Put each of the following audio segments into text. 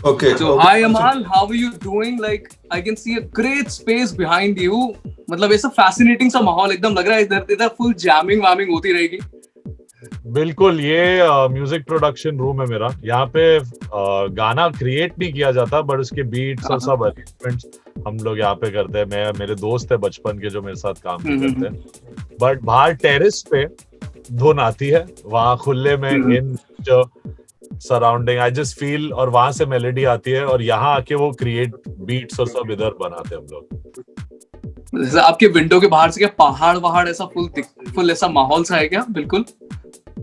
Okay. So hi Amal, how are you doing? Like I can see a great space behind you. मतलब ऐसा fascinating सा माहौल एकदम लग रहा है इधर इधर full jamming वामिंग होती रहेगी. बिल्कुल, ये म्यूजिक प्रोडक्शन रूम है मेरा. यहाँ पे गाना क्रिएट नहीं किया जाता, बट उसके बीट्स और सब अरेंजमेंट्स हम लोग यहाँ पे करते हैं. मैं मेरे दोस्त है बचपन के जो मेरे साथ काम भी करते हैं. बट बाहर टेरेस पे धुन आती है, वहाँ खुले में इन जो सराउंडिंग आई जस्ट फील, और वहां से मेलोडी आती है, और यहाँ आके वो क्रिएट बीट्स और सब इधर बनाते हैं हम लोग. जैसे आपके विंडो के बाहर से क्या पहाड़ वहाड़ ऐसा फुल ऐसा माहौल सा है क्या? बिल्कुल.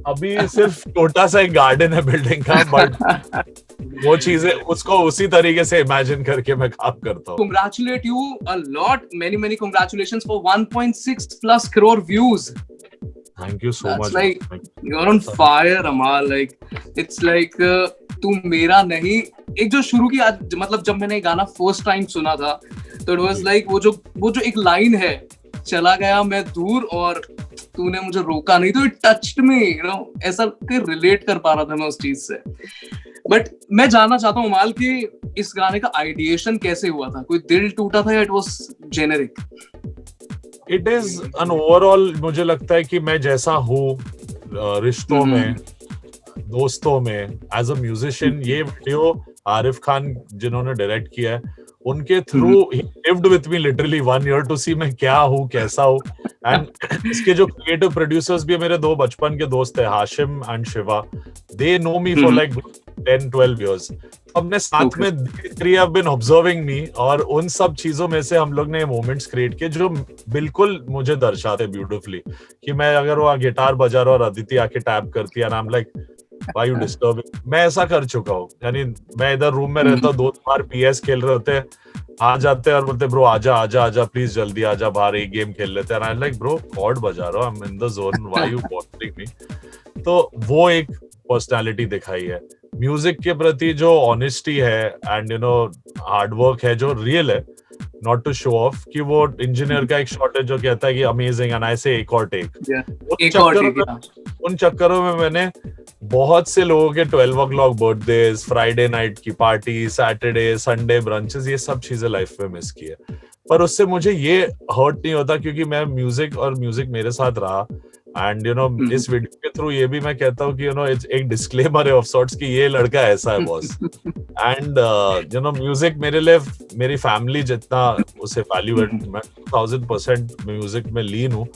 अभी सिर्फ छोटा सा एक गार्डन है बिल्डिंग का, बट वो चीजें उसको उसी तरीके से इमेजिन करके मैं काम करता हूँ. Congratulate you a lot, many congratulations for 1.6+ crore views. Thank you so much. Like you're on fire, Amal. Like it's like तू मेरा नहीं. एक जो शुरू की आज मतलब जब मैंने गाना फर्स्ट टाइम सुना था तो it was like वो जो एक लाइन है, चला गया मैं दूर और तूने मुझे रोका नहीं, तो it touched me, you know, ऐसा कि रिलेट कर पा रहा था मैं उस चीज से. बट मैं जानना चाहता हूँ अमाल कि इस गाने का आइडिएशन कैसे हुआ था? कोई दिल टूटा था या it was generic? It is an overall. मुझे लगता है कि मैं जैसा हूँ रिश्तों में, दोस्तों में, एज अ म्यूजिशियन, ये वीडियो आरिफ खान जिन्होंने डायरेक्ट किया है उनके थ्रू ही lived with me literally 1 year to see मैं क्या हूँ, कैसा हूँ. एंड इसके जो क्रिएटिव प्रोड्यूसर्स भी है मेरे 2 बचपन के दोस्त है, Hashim and Shiva. They know me for like 10-12 years. हमने साथ में थ्री हैव बीन ऑब्जर्विंग मी, और उन सब चीजों में से हम लोग ने मोमेंट्स क्रिएट किए जो बिल्कुल मुझे दर्शाते ब्यूटीफुली. कि मैं अगर वो गिटार बजा रहा और अदिति आके टैप करती है, I am like Why you disturbing? मैं ऐसा कर चुका हूँ. यानी मैं इधर रूम में रहता हूँ, 2 बार PS खेल रहे होते हैं, आ जाते हैं और बोलते ब्रो आजा प्लीज जल्दी आजा, बाहर एक गेम खेल लेते हैं. आई लाइक ब्रो कॉर्ड बजा रहा हूँ, I am in the zone, why you bothering me. तो वो एक पर्सनालिटी दिखाई है. म्यूजिक के प्रति जो ऑनेस्टी है एंड यू नो हार्डवर्क है, जो रियल है, नॉट टू शो ऑफ. कि वो इंजीनियर का एक शॉट है जो कहता है कि अमेजिंग एंड आई से एक और टेक. उन चक्करों में मैंने बहुत से लोगों के 12 o'clock बर्थडेज, फ्राइडे नाइट की पार्टी, सैटरडे संडे ब्रंचेस, ये सब चीजें लाइफ में मिस की है. पर उससे मुझे ये हर्ट नहीं होता क्योंकि मैं म्यूजिक मेरे साथ रहा. एंड यू नो इस वीडियो के थ्रू ये भी मैं कहता हूँ कि यू नो एक डिस्क्लेमर है ऑफ सॉर्ट्स कि ये लड़का ऐसा है boss. And you know music मेरे लिए मेरी फैमिली जितना उसे वैल्यू है, मैं 1000% म्यूजिक में लीन हूँ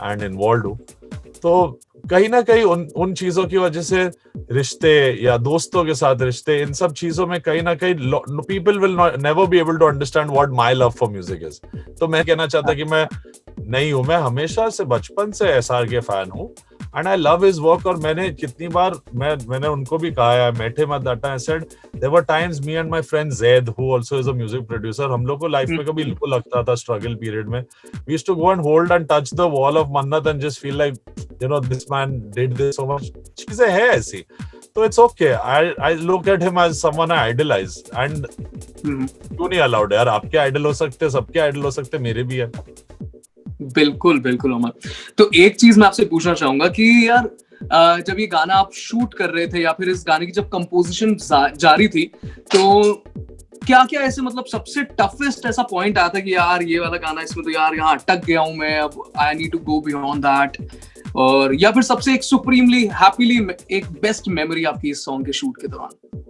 एंड इन्वॉल्व हूँ. तो कहीं ना कहीं उन चीजों की वजह से रिश्ते या दोस्तों के साथ रिश्ते, इन सब चीजों में कहीं ना कहीं people will never be able to understand what my love for music is. तो मैं कहना चाहता कि मैं नहीं हूं, मैं हमेशा से बचपन से एसआर के फैन हूं and I love his work. और मैंने कितनी बार मैंने उनको भी कहा है, met him at that time, I said there were times me and my friend Zaid who also is a music producer, हम लोग को लाइफ में कभी लो लगता था स्ट्रगल पीरियड में, we used to go and hold and touch the wall of Mannat and just feel like you know this man did this so much. चीजें है ऐसी, तो it's okay. I look at him as someone I idolize and क्यों नहीं allowed यार? आपके idol हो सकते, सबके आइडल हो सकते, मेरे भी है. बिल्कुल बिल्कुल अमर. तो एक चीज मैं आपसे पूछना चाहूंगा कि यार जब ये गाना आप शूट कर रहे थे या फिर इस गाने की जब कंपोजिशन जारी थी, तो क्या ऐसे मतलब सबसे टफेस्ट ऐसा पॉइंट आया था कि यार ये वाला गाना, इसमें तो यार यहाँ अटक गया हूं मैं, अब I need to go beyond that, और या फिर सबसे एक सुप्रीमली हैप्पीली एक बेस्ट मेमोरी आपकी इस सॉन्ग के शूट के दौरान?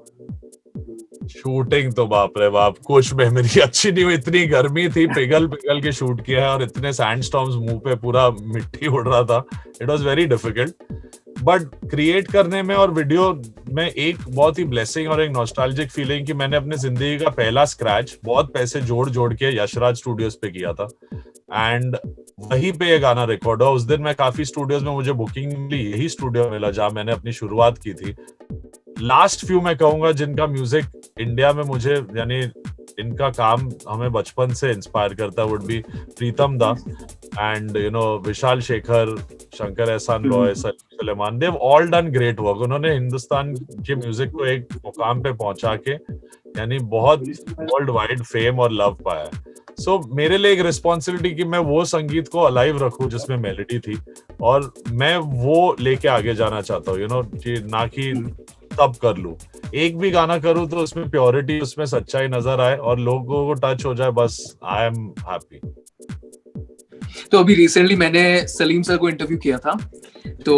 शूटिंग तो बाप रे बाप, कुछ मेमोरी अच्छी नहीं हुई. इतनी गर्मी थी, पिघल के शूट किया है, और इतने सैंडस्टॉर्म्स, मुंह पे पूरा मिट्टी उड़ रहा था. It was very difficult. But create करने में और वीडियो में एक बहुत ही ब्लेसिंग और एक नॉस्टैल्जिक फीलिंग कि मैंने अपनी जिंदगी का पहला स्क्रैच बहुत पैसे जोड़ के यशराज स्टूडियोज पे किया था एंड वहीं पे ये गाना रिकॉर्ड हुआ. उस दिन मैं काफी स्टूडियोज में मुझे बुकिंग मिली, यही स्टूडियो मिला जहां मैंने अपनी शुरुआत की थी. लास्ट फ्यू मैं कहूंगा जिनका म्यूजिक इंडिया में मुझे, यानी इनका काम हमें बचपन से इंस्पायर करता वुड बी प्रीतम दा and you know Vishal Shekhar, Shankar एहसान Roy, Suleman. They have all done great work. उन्होंने हिंदुस्तान के म्यूजिक को एक मुकाम पे पहुंचा के यानी बहुत वर्ल्ड वाइड फेम और लव पाया है. सो मेरे लिए एक रिस्पॉन्सिबिलिटी कि मैं वो संगीत को अलाइव रखूं जिसमें मेलोडी थी, और मैं वो लेके आगे जाना चाहता हूँ. यू नो कि ना कि तब कर लूं, एक भी गाना करूं तो उसमें प्योरिटी, उसमें सच्चाई नजर आए और लोगों को टच हो जाए, बस आई एम हैप्पी। तो अभी रिसेंटली मैंने सलीम सर को इंटरव्यू किया था, तो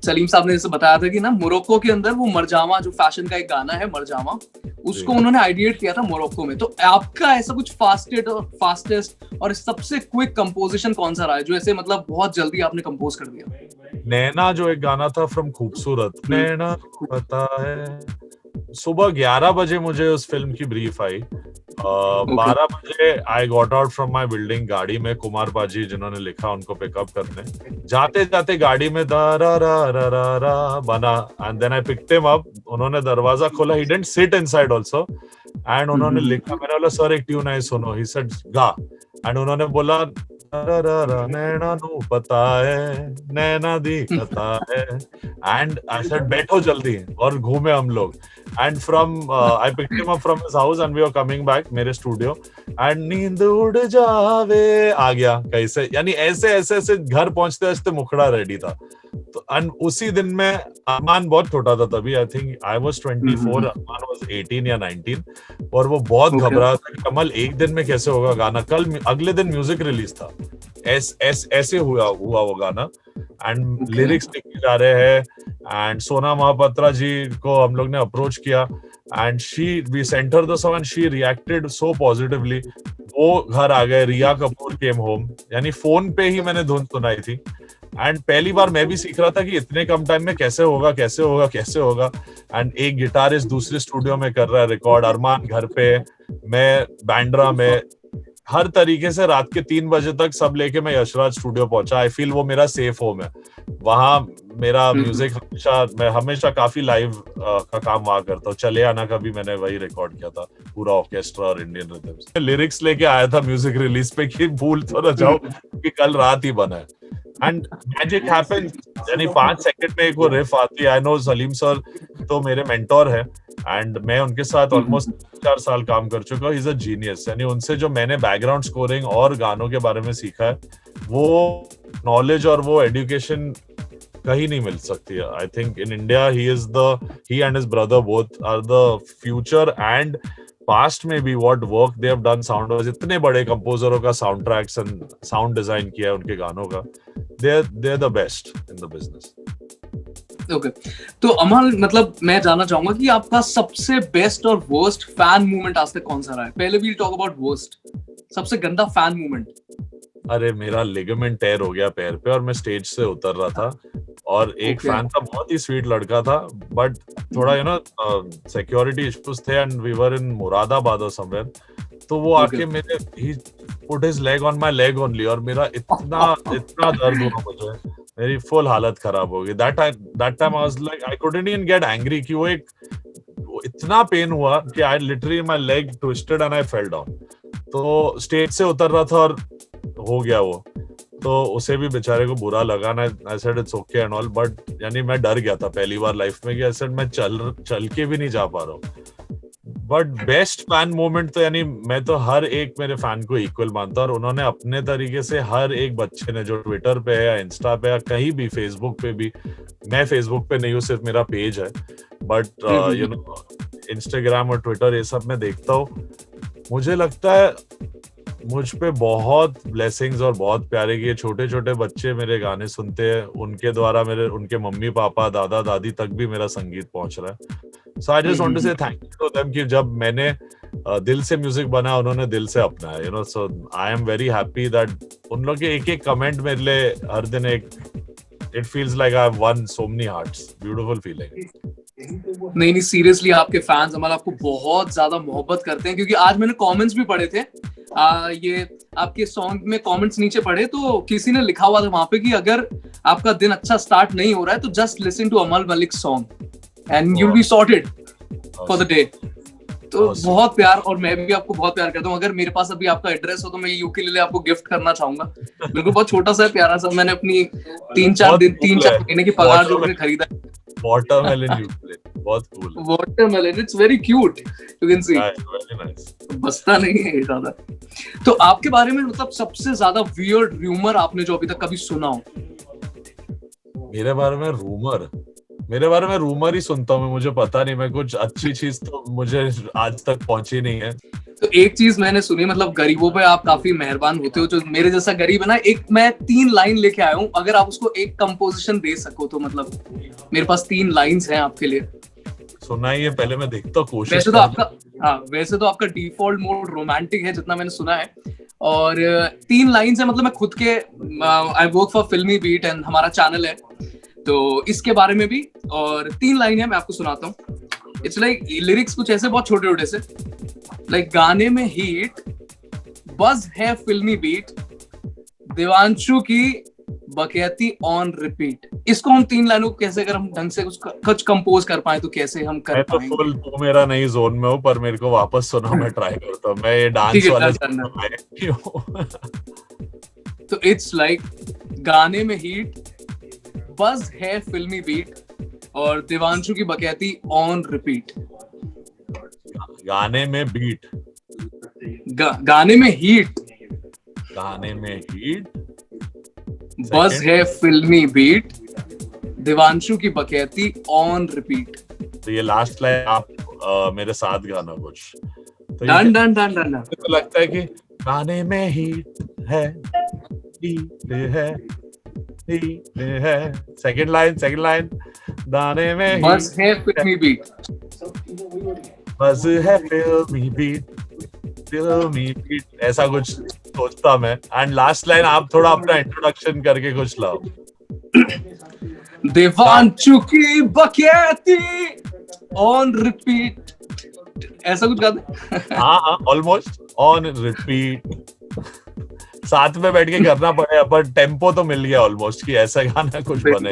सलीम साहब ने जैसे बताया था कि ना मोरक्को के अंदर वो मरजामा जो फैशन का एक गाना है मरजामा, उसको उन्होंने आइडिएट किया था मोरक्को में। तो आपका ऐसा कुछ फास्टेस्ट और सबसे क्विक कंपोजिशन कौन सा रहा है जो ऐसे मतलब बहुत जल्दी आपने कंपोज कर दिया? नैना जो एक गाना था फ्रॉम खूबसूरत, नैना पता है, सुबह 11 बजे मुझे उस फिल्म की ब्रीफ आई, 12 बजे I got out from my building, गाड़ी में कुमार पाजी जिन्होंने लिखा उनको पिकअप करने, जाते जाते गाड़ी में दा रा रा रा रा रा बना, and then I picked him up, उन्होंने दरवाजा खोला, he didn't sit inside also, and उन्होंने लिखा, मैंने बोला सर एक ट्यून है सुनो, ही सेड गा, एंड उन्होंने बोला नैना नू पता है, नैना दिखता है, एंड आई सेड बैठो जल्दी, और घूमे हम लोग, and from I picked him up from his house and we were coming back मेरे स्टूडियो, एंड नींद उड़ जावे आ गया कैसे, यानी ऐसे ऐसे ऐसे घर पहुंचते पहुंचते मुखड़ा रेडी था। तो एंड उसी दिन में अरमान बहुत छोटा था तभी, I think I was 24, Arman was 18 या 19, और वो बहुत घबरा था कि कमल एक दिन में कैसे होगा गाना, कल अगले दिन म्यूजिक रिलीज था, ऐसे हुआ वो गाना, एंड लिरिक्स लिखे जा रहे हैं, एंड सोना महापात्रा जी को हम लोग ने अप्रोच किया, and we sent her the song and she reacted so positively, वो घर आ गए, रिया कपूर केम होम, यानी फोन पे ही मैंने धुन सुनाई थी, एंड पहली बार मैं भी सीख रहा था कि इतने कम टाइम में कैसे होगा कैसे होगा कैसे होगा, एंड एक गिटारिस्ट दूसरे स्टूडियो में कर रहा है रिकॉर्ड, अरमान घर पे, मैं बांद्रा में, हर तरीके से रात के 3 बजे तक सब लेके मैं यशराज स्टूडियो पहुंचा। आई फील वो मेरा सेफ होम है, वहां मेरा म्यूजिक मैं हमेशा काफी लाइव का काम वहां करता हूँ, चले आना का भी मैंने वही रिकॉर्ड किया था, पूरा ऑर्केस्ट्रा और इंडियन रिदम्स, लिरिक्स लेके आया था म्यूजिक रिलीज पे कि भूल तो ना जाओ कि कल रात ही बना है, एंड मैजिक हैपेंड, यानी 5 सेकंड में एक वो रिफ आती है। आई नो सलीम सर तो मेरे मेंटोर है, एंड मैं उनके साथ ऑलमोस्ट 4 साल काम कर चुका हूँ, इज अ जीनियस, यानी उनसे जो मैंने बैकग्राउंड स्कोरिंग और गानों के बारे में सीखा है, वो नॉलेज और वो एजुकेशन कहीं नहीं मिल सकती है। I think in India he and his brother both are the future, and past में भी what work they have done sound wise, इतने बड़े कंपोजरों का sound tracks and sound design किया है उनके गानों का, they are the best in the business. Okay, तो अमल मतलब मैं जानना चाहूंगा कि आपका सबसे बेस्ट और वर्स्ट फैन मूवमेंट आज तक कौन सा रहा है? पहले वी टॉक अबाउट वर्स्ट, सबसे गंदा फैन मूवमेंट। अरे मेरा लिगामेंट टेयर हो गया पैर पे और मैं स्टेज से उतर रहा था, और एक फैन था, बहुत ही स्वीट लड़का था, बट थोड़ा सिक्योरिटी इश्यूज थे, and we were in Moradabad और समवेयर, तो वो आके मेरे ही put his leg on my leg only, और मेरा इतना दर्द हुआ मुझे, मेरी फुल हालत खराब हो गई। That time I was like I couldn't even get angry कि वो इतना पेन हुआ कि I literally my leg twisted and I fell down. तो स्टेज से उतर रहा था और हो गया वो, तो उसे भी बेचारे को बुरा लगा ना, I said it's okay and all, but यानी मैं डर गया था पहली बार लाइफ में कि आई सेड मैं चल के भी नहीं जा पा रहा हूँ। बट बेस्ट फैन मोमेंट तो यानी मैं तो हर एक मेरे फैन को इक्वल मानता हूँ, और उन्होंने अपने तरीके से हर एक बच्चे ने जो ट्विटर पे है या इंस्टा पे या कहीं भी फेसबुक पे भी, मैं फेसबुक पे नहीं हूँ, सिर्फ मेरा पेज है, बट यू नो इंस्टाग्राम और ट्विटर ये सब मैं देखता हूँ, मुझे लगता है मुझ पे बहुत ब्लेसिंग्स और बहुत प्यारे कि छोटे छोटे बच्चे मेरे गाने सुनते हैं, उनके द्वारा उनके मम्मी पापा दादा दादी तक भी मेरा संगीत पहुंच रहा है। सो आई जस्ट वांट टू से थैंक यू टू देम कि जब मैंने दिल से म्यूजिक बना, उन्होंने दिल से अपनाया, you know, so I am very happy that उन लोग के एक एक कमेंट मेरे लिए हर दिन एक, it feels like I have one so many hearts, beautiful feeling. नहीं सीरियसली आपके फैंस हमारा आपको बहुत ज्यादा मोहब्बत करते हैं, क्योंकि आज मैंने कमेंट्स भी पढ़े थे, ये आपके सॉन्ग में कमेंट्स नीचे पढ़े, तो किसी ने लिखा हुआ था वहां पे कि अगर आपका दिन अच्छा स्टार्ट नहीं हो रहा है तो just listen to Amal Malik song and you will be sorted for the day. तो बहुत प्यार, और मैं भी आपको बहुत प्यार करता हूँ। अगर मेरे पास अभी आपका एड्रेस हो तो मैं यूकेलेले आपको गिफ्ट करना चाहूंगा। बिल्कुल बहुत छोटा सा प्यारा सा, मैंने अपनी 3-4 महीने की पगार जो मैंने खरीदा। वाटरमेलन यूकेलेले बहुत cool, watermelon, it's very cute, you can see, very nice, बसता नहीं है ज्यादा। तो आपके बारे में मतलब सबसे ज्यादा वियर्ड रूमर आपने जो अभी तक कभी सुना हो? मेरे बारे में रूमर, मेरे बारे में रूमर ही सुनता हूँ मैं, मुझे पता नहीं, मैं कुछ अच्छी चीज तो मुझे आज तक पहुंची नहीं है। तो एक चीज मैंने सुनी, मतलब गरीबों पे आप काफी मेहरबान होते हो, जो मेरे जैसा गरीब है ना, एक मैं 3 लाइन लेके आया हूँ, अगर आप उसको एक कंपोजिशन दे सको तो, मतलब मेरे पास 3 लाइंस हैं आपके लिए। सुनाइए, पहले मैं देखता हूँ, कोशिश वैसे तो करता आपका, हाँ वैसे तो आपका डिफॉल्ट मोड रोमांटिक है जितना मैंने सुना है, और 3 लाइंस है, मतलब मैं खुद के, आई वर्क फॉर फिल्मी बीट एंड हमारा चैनल है तो इसके बारे में भी, और 3 लाइन है मैं आपको सुनाता हूँ। इट्स लाइक लिरिक्स कुछ ऐसे बहुत छोटे छोटे से, लाइक गाने में हीट, बस है फिल्मी बीट, देवांशु की बकैती ऑन रिपीट। इसको हम 3 लाइनों को कैसे, अगर हम ढंग से कुछ कंपोज कर पाए तो कैसे हम कर मैं तो पाएंगे? फुल तो मेरा नई जोन में हूँ, पर मेरे को वापस सुना, मैं ट्राई करता हूँ, मैं ये डांस ठीक है, वाले डन, डन, zone में नहीं हूँ। तो इट्स लाइक गाने में हीट, बस है फिल्मी बीट, और देवांशु की बकैती ऑन रिपीट। गाने में बीट, गाने में हीट, गाने में हीट, बस है फिल्मी बीट, देवांशु की बकैती ऑन रिपीट। तो ये लास्ट लाइन आप मेरे साथ गाना कुछ, तो ये डन डन डन डन। मुझे तो लगता है कि गाने में हीट है, हीट है, हीट है। सेकंड लाइन, गाने में बस है फिल्मी बीट, बस है फिल्मी बीट, फिल्मी बीट, ऐसा कुछ सोचता मैं। एंड लास्ट लाइन आप थोड़ा अपना इंट्रोडक्शन करके कुछ लाओ। देवांशु की बकैती ऑन रिपीट, ऐसा कुछ गा दे। हाँ, ऑलमोस्ट ऑन रिपीट। साथ में बैठ के करना पड़ेगा, पर टेम्पो तो मिल गया ऑलमोस्ट कि ऐसा गाना कुछ बने।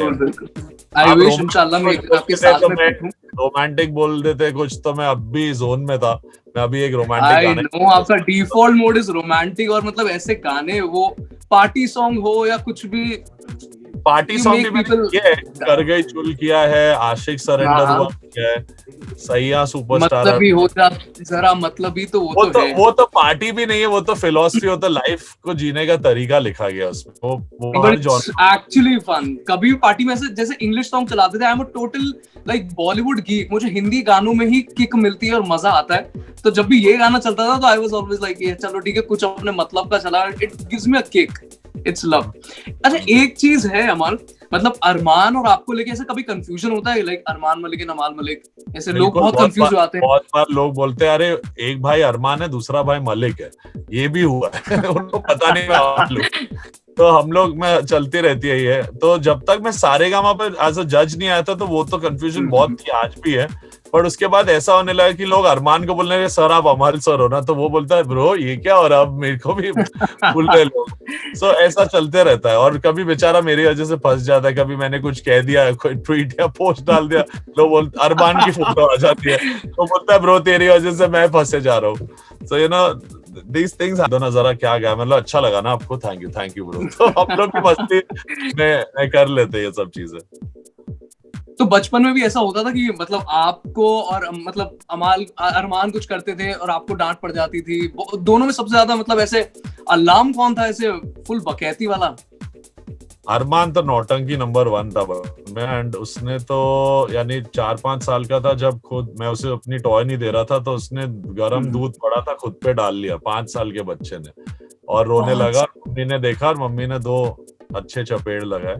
आई विश इंशाल्लाह मैं आपके साथ में बैठूं। रोमांटिक बोल देते कुछ, तो मैं अभी जोन में था, मैं अभी एक रोमांटिक आई गाना। नो आपका डिफॉल्ट मोड इज रोमांटिक, और मतलब ऐसे गाने, वो पार्टी सॉन्ग हो या कुछ भी, पार्टी सॉन्ग भी मैंने किया है, कर गई चुल किया है, आशिक सरेंडर हुआ किया है, सैया सुपरस्टार, मतलब भी होता जरा, मतलब ही तो वो तो है। वो तो पार्टी भी नहीं है, वो तो फिलॉसफी, वो तो लाइफ को जीने का तरीका लिखा गया उसमें, वो हर जॉनर एक्चुअली फन। कभी भी पार्टी में से जैसे इंग्लिश सॉन्ग चलाते थे, I am a total like Bollywood geek, मुझे हिंदी गानों में ही किक मिलती है और मजा आता है। तो जब भी ये गाना चलता था तो आई वाज ऑलवेज लाइक, ये चलो ठीक है, कुछ अपने मतलब का चला, it gives me a kick, it's love. अच्छा एक चीज है अमल, मतलब अरमान और आपको लेके ऐसे कभी कंफ्यूजन होता है, लाइक अरमान मलिक एंड अमाल मलिक, ऐसे लोग बहुत कंफ्यूज हो जाते हैं। बहुत बार लोग बोलते हैं, अरे एक भाई अरमान है, दूसरा भाई मलिक है, ये भी हुआ है। उनको पता नहीं मैं तो हम लोग में चलती रहती है ये। तो जब तक मैं सारेगामा पे एज अ जज नहीं आया था, तो वो तो कंफ्यूजन बहुत थी, आज भी है। पर उसके बाद ऐसा होने लगा कि लोग अरमान को बोलने लगे, सर आप अमल सर हो ना, तो वो बोलता है ब्रो ये क्या हो रहा है, अब मेरे को भी बोल रहे लोग। सो ऐसा चलते रहता है, और कभी बेचारा मेरी वजह से फंस जाता है, कभी मैंने कुछ कह दिया, कोई ट्वीट या पोस्ट डाल दिया, लोग बोलते अरमान की फोटो आ जाती है, तो बोलता है ब्रो तेरी वजह से मैं फंसे जा रहा हूँ। So you know these things, दो नजारा क्या गया, मतलब अच्छा लगा ना आपको, थैंक यू ब्रो। तो हम लोग की मस्ती में कर लेते हैं ये सब चीजें। तो बचपन में भी ऐसा होता था कि मतलब आपको और मतलब अरमान कुछ करते थे और आपको डांट पड़ जाती थी, दोनों में सबसे ज्यादा मतलब ऐसे अलार्म कौन था ऐसे फुल बकैती वाला? अरमान तो नौटंकी नंबर 1 था में, एंड उसने तो यानी 4-5 साल का था जब खुद मैं उसे अपनी टॉय नहीं दे रहा था, तो उसने गर्म दूध पड़ा था खुद पे डाल लिया 5 साल के बच्चे ने, और रोने लगा। मम्मी ने देखा और मम्मी ने 2 अच्छे चपेड़ लगाए।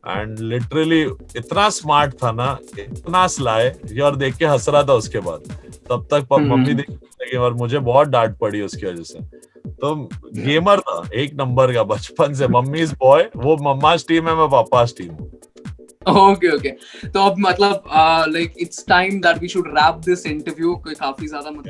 एंड लिटरली इतना स्मार्ट था ना, इतना स्लाय, और देख के हंस रहा था उसके बाद। तब तक मम्मी देख लगी, और मुझे बहुत डांट पड़ी उसकी वजह से। तो गेमर था 1 नंबर का बचपन से, मम्मीज बॉय, वो मम्माज टीम है, मैं पापाज टीम हूँ। ओके तो अब मतलब like it's time that we should wrap this interview, काफी ज्यादा मतलब